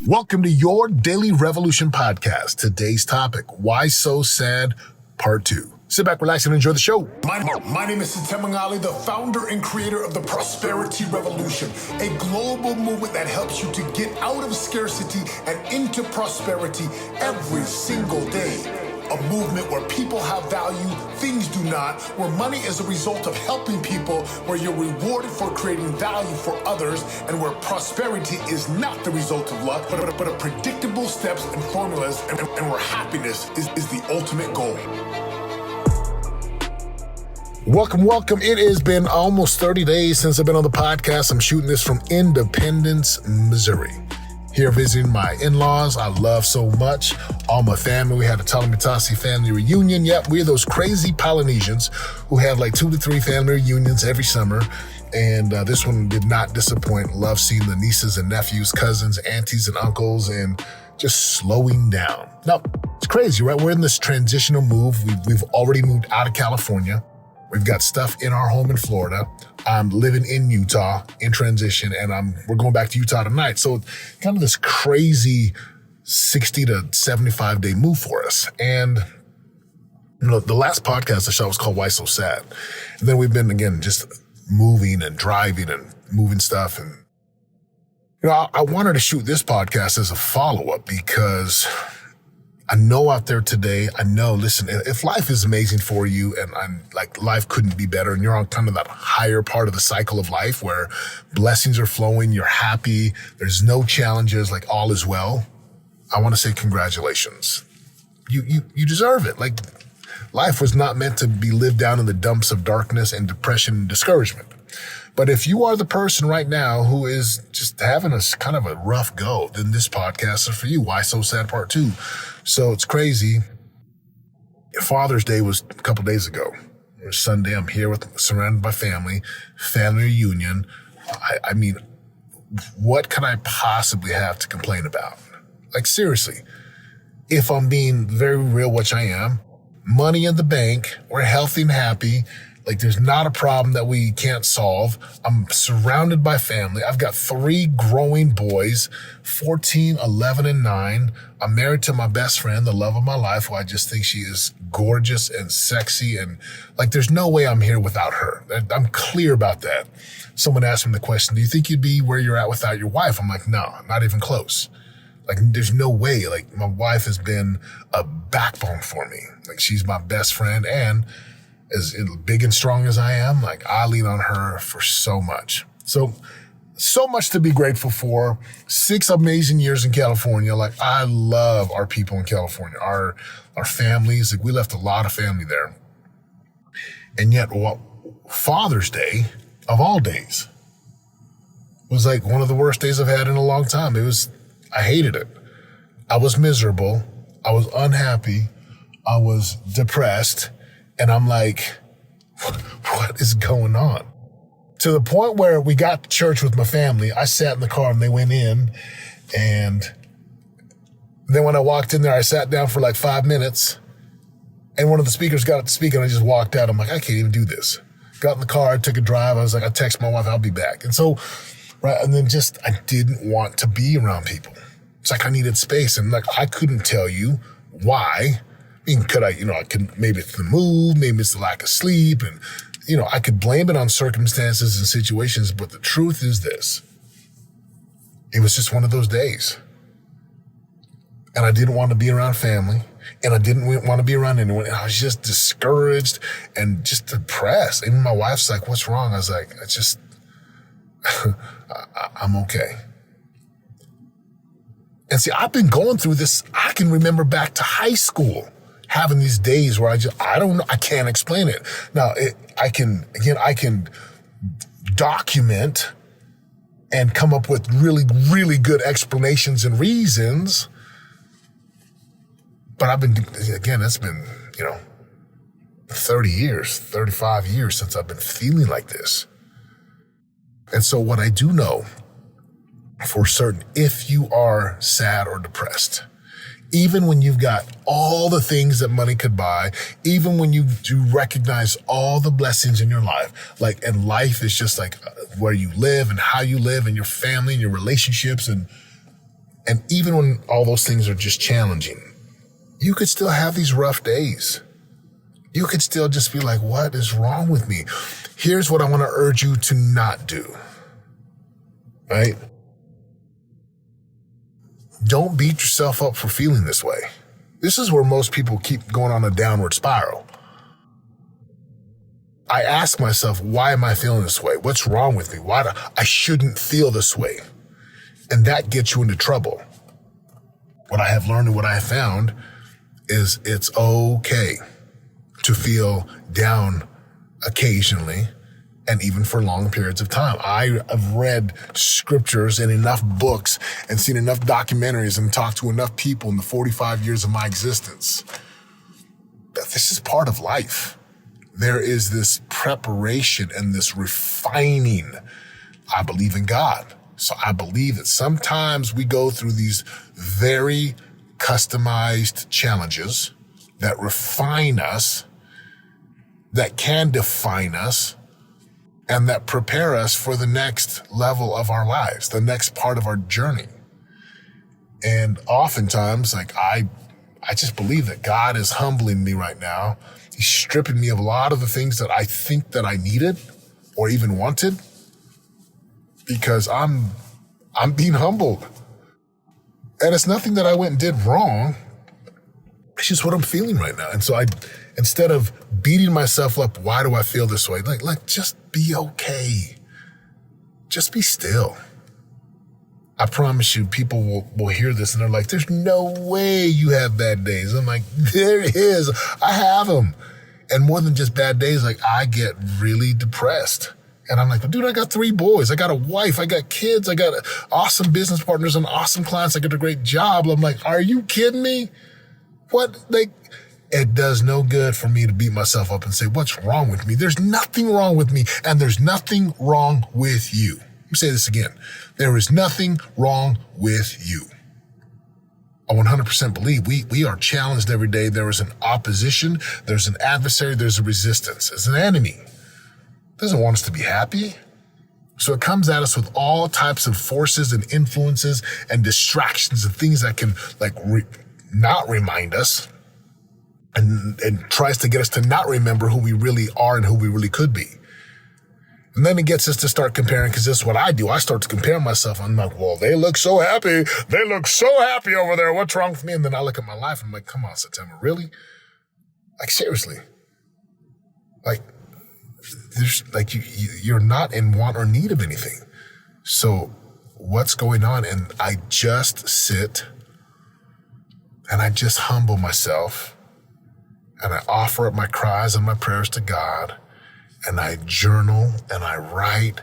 Welcome to your Daily Revolution podcast. Today's topic, Why So Sad, Part 2. Sit back, relax, and enjoy the show. My name is Setema, Gali, the founder and creator of the Prosperity Revolution, a global movement that helps you to get out of scarcity and into prosperity every single day. A movement where people have value, things do not, where money is a result of helping people, where you're rewarded for creating value for others, and where prosperity is not the result of luck, but a predictable steps and formulas, and where happiness is the ultimate goal. Welcome. It has been almost 30 days since I've been on the podcast. I'm shooting this from Independence, Missouri. Here visiting my in-laws, I love so much. All my family, we had a Talamitasi family reunion. Yep, we're those crazy Polynesians who have like 2 to 3 family reunions every summer. And this one did not disappoint. Love seeing the nieces and nephews, cousins, aunties and uncles, and just slowing down. Now, it's crazy, right? We're in this transitional move. We've already moved out of California. We've got stuff in our home in Florida. I'm living in Utah in transition, and we're going back to Utah tonight. So kind of this crazy 60 to 75 day move for us. And the last podcast I shot was called Why So Sad. And then we've been, again, just moving and driving and moving stuff. And, I wanted to shoot this podcast as a follow-up because I know out there today, listen, if life is amazing for you and life couldn't be better and you're on kind of that higher part of the cycle of life where blessings are flowing, you're happy, there's no challenges, like all is well, I want to say congratulations. You deserve it. Like, life was not meant to be lived down in the dumps of darkness and depression and discouragement. But if you are the person right now who is just having a kind of a rough go, then this podcast is for you. Why So Sad Part 2. So it's crazy. Father's Day was a couple days ago. It was Sunday. I'm here surrounded by family reunion. I mean, what can I possibly have to complain about? Like, seriously, if I'm being very real, which I am, money in the bank, we're healthy and happy. Like, there's not a problem that we can't solve. I'm surrounded by family. I've got 3 growing boys, 14, 11, and 9. I'm married to my best friend, the love of my life, who I just think she is gorgeous and sexy. And like, there's no way I'm here without her. I'm clear about that. Someone asked me the question, do you think you'd be where you're at without your wife? I'm like, no, not even close. Like, there's no way. Like, my wife has been a backbone for me. Like, she's my best friend, and as big and strong as I am, like, I lean on her for so much. So much to be grateful for. 6 amazing years in California. Like, I love our people in California, our families. Like, we left a lot of family there. And yet, Father's Day, of all days, was like one of the worst days I've had in a long time. I hated it. I was miserable. I was unhappy. I was depressed. And I'm like, what is going on? To the point where we got to church with my family, I sat in the car and they went in. And then when I walked in there, I sat down for like 5 minutes. And one of the speakers got up to speak and I just walked out. I'm like, I can't even do this. Got in the car, I took a drive. I was like, I texted my wife, I'll be back. And so, right. And then I didn't want to be around people. It's like I needed space. And like, I couldn't tell you why. I mean, maybe it's the move, maybe it's the lack of sleep, and, I could blame it on circumstances and situations, but the truth is this. It was just one of those days. And I didn't want to be around family, and I didn't want to be around anyone, and I was just discouraged and just depressed. Even my wife's like, what's wrong? I was like, I'm okay. And see, I've been going through this. I can remember back to high school, having these days where I don't know, I can't explain it. Now, I can document and come up with really, really good explanations and reasons. But it's been, 30 years, 35 years since I've been feeling like this. And so what I do know for certain, if you are sad or depressed, even when you've got all the things that money could buy, even when you do recognize all the blessings in your life, and life is just like where you live and how you live and your family and your relationships, and And even when all those things are just challenging, you could still have these rough days. You could still just be like, what is wrong with me? Here's what I want to urge you to not do, right? Don't beat yourself up for feeling this way. This is where most people keep going on a downward spiral. I ask myself, why am I feeling this way? What's wrong with me? I shouldn't feel this way. And that gets you into trouble. What I have learned and what I have found is it's okay to feel down occasionally and even for long periods of time. I have read scriptures and enough books and seen enough documentaries and talked to enough people in the 45 years of my existence that this is part of life. There is this preparation and this refining. I believe in God. So I believe that sometimes we go through these very customized challenges that refine us, that can define us, and that prepare us for the next level of our lives, the next part of our journey. And oftentimes, I just believe that God is humbling me right now. He's stripping me of a lot of the things that I think that I needed or even wanted, because I'm being humbled. And it's nothing that I went and did wrong. It's just what I'm feeling right now. And so instead of beating myself up, why do I feel this way? Like just be okay. Just be still. I promise you, people will hear this and they're like, there's no way you have bad days. I'm like, there is. I have them. And more than just bad days, I get really depressed. And I'm like, well, dude, I got 3 boys. I got a wife. I got kids. I got awesome business partners and awesome clients. I got a great job. I'm like, are you kidding me? What? It does no good for me to beat myself up and say, what's wrong with me? There's nothing wrong with me, and there's nothing wrong with you. Let me say this again. There is nothing wrong with you. I 100% believe we are challenged every day. There is an opposition. There's an adversary. There's a resistance. It's an enemy. Doesn't want us to be happy. So it comes at us with all types of forces and influences and distractions and things that can not remind us and tries to get us to not remember who we really are and who we really could be. And then it gets us to start comparing, because this is what I do. I start to compare myself. I'm like, well, they look so happy. They look so happy over there. What's wrong with me? And then I look at my life and I'm like, come on, Setema, really? Seriously. You're not in want or need of anything. So what's going on? And I just sit and I just humble myself and I offer up my cries and my prayers to God, and I journal and I write,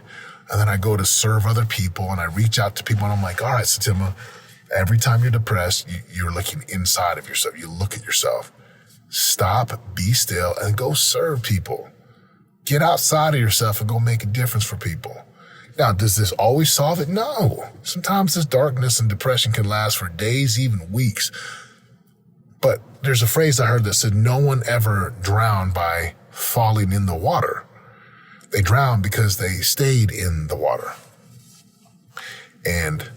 and then I go to serve other people and I reach out to people and I'm like, all right, Setema, every time you're depressed, you're looking inside of yourself. You look at yourself. Stop, be still, and go serve people. Get outside of yourself and go make a difference for people. Now, does this always solve it? No. Sometimes this darkness and depression can last for days, even weeks. But there's a phrase I heard that said, no one ever drowned by falling in the water. They drowned because they stayed in the water. And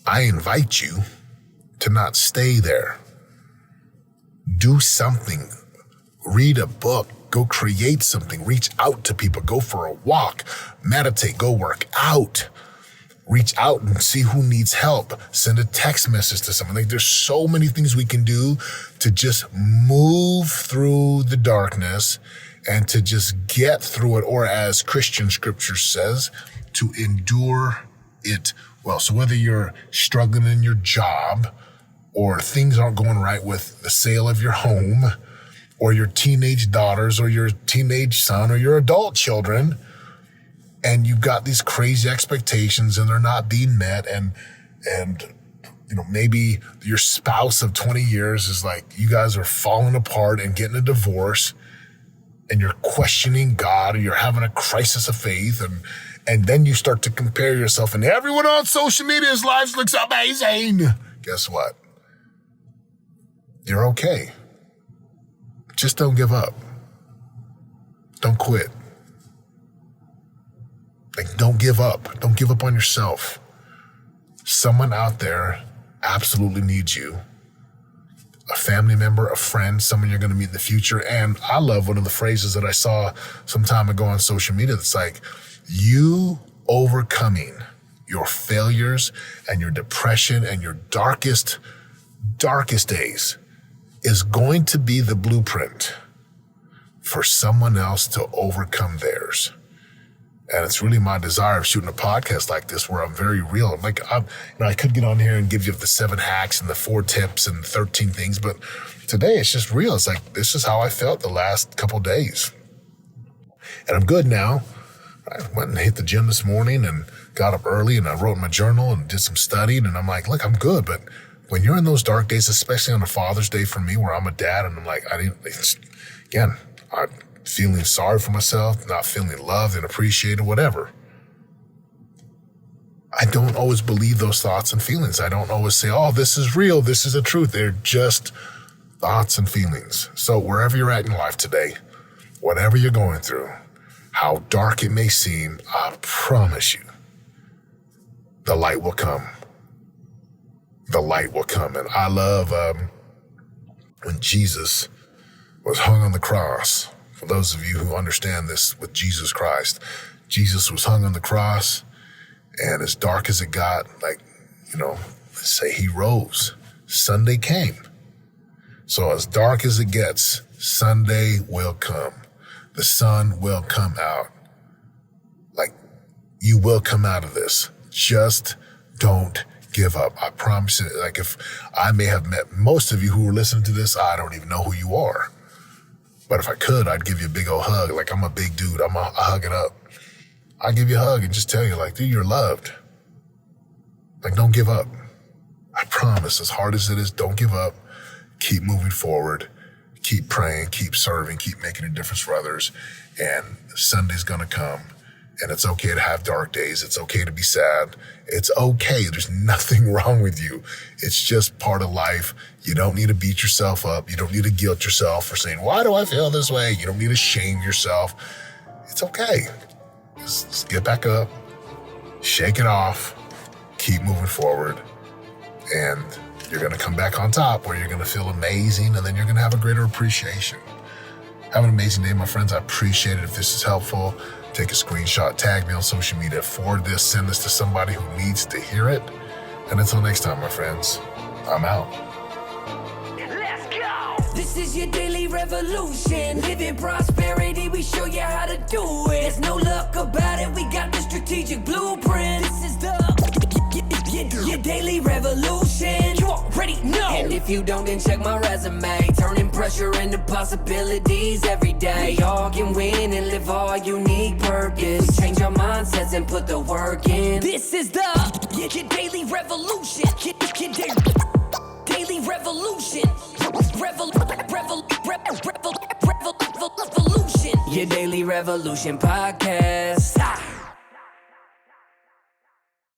I invite you to not stay there. Do something. Read a book. Go create something. Reach out to people. Go for a walk. Meditate. Go work out. Reach out and see who needs help. Send a text message to someone. There's so many things we can do to just move through the darkness and to just get through it, or as Christian scripture says, to endure it well. So whether you're struggling in your job, or things aren't going right with the sale of your home, or your teenage daughters, or your teenage son, or your adult children, and you've got these crazy expectations and they're not being met, and maybe your spouse of 20 years is like, you guys are falling apart and getting a divorce, and you're questioning God, or you're having a crisis of faith, and then you start to compare yourself, and everyone on social media's lives looks amazing. Guess what? You're okay. Just don't give up. Don't quit. Don't give up. Don't give up on yourself. Someone out there absolutely needs you. A family member, a friend, someone you're going to meet in the future. And I love one of the phrases that I saw some time ago on social media. That's like, you overcoming your failures and your depression and your darkest days is going to be the blueprint for someone else to overcome theirs. And it's really my desire of shooting a podcast like this where I'm very real. Like, I could get on here and give you the 7 hacks and the 4 tips and 13 things, but today it's just real. It's like, this is how I felt the last couple days. And I'm good now. I went and hit the gym this morning and got up early and I wrote in my journal and did some studying. And I'm like, look, I'm good. But when you're in those dark days, especially on a Father's Day for me, where I'm a dad and I'm like, I'm feeling sorry for myself, not feeling loved and appreciated, whatever. I don't always believe those thoughts and feelings. I don't always say, oh, this is real, this is the truth. They're just thoughts and feelings. So wherever you're at in life today, whatever you're going through, how dark it may seem, I promise you, the light will come. The light will come. And I love when Jesus was hung on the cross. For those of you who understand this with Jesus Christ, Jesus was hung on the cross, and as dark as it got, let's say he rose. Sunday came. So as dark as it gets, Sunday will come. The sun will come out. Like, you will come out of this. Just don't give up. I promise you. Like, if I may have met most of you who are listening to this, I don't even know who you are. But if I could, I'd give you a big old hug. Like, I'm a big dude. I hug it up. I'll give you a hug and just tell you, like, dude, you're loved. Like, don't give up. I promise, as hard as it is, don't give up. Keep moving forward. Keep praying, keep serving, keep making a difference for others. And Sunday's going to come. And it's okay to have dark days. It's okay to be sad. It's okay. There's nothing wrong with you. It's just part of life. You don't need to beat yourself up. You don't need to guilt yourself for saying, why do I feel this way? You don't need to shame yourself. It's okay. Just get back up, shake it off, keep moving forward. And you're going to come back on top where you're going to feel amazing. And then you're going to have a greater appreciation. Have an amazing day, my friends. I appreciate it. If this is helpful, take a screenshot, tag me on social media, forward this, send this to somebody who needs to hear it. And until next time, my friends, I'm out. Let's go! This is your daily revolution. Live in prosperity, we show you how to do it. There's no luck about it, we got the strategic blueprint. This is your daily revolution. You already know. And if you don't, then check my resume. Turning pressure into possibilities every day. Y'all can win and live our unique purpose. We change our mindsets and put the work in. This is your daily revolution. Daily revolution. Revolution. Your daily revolution podcast.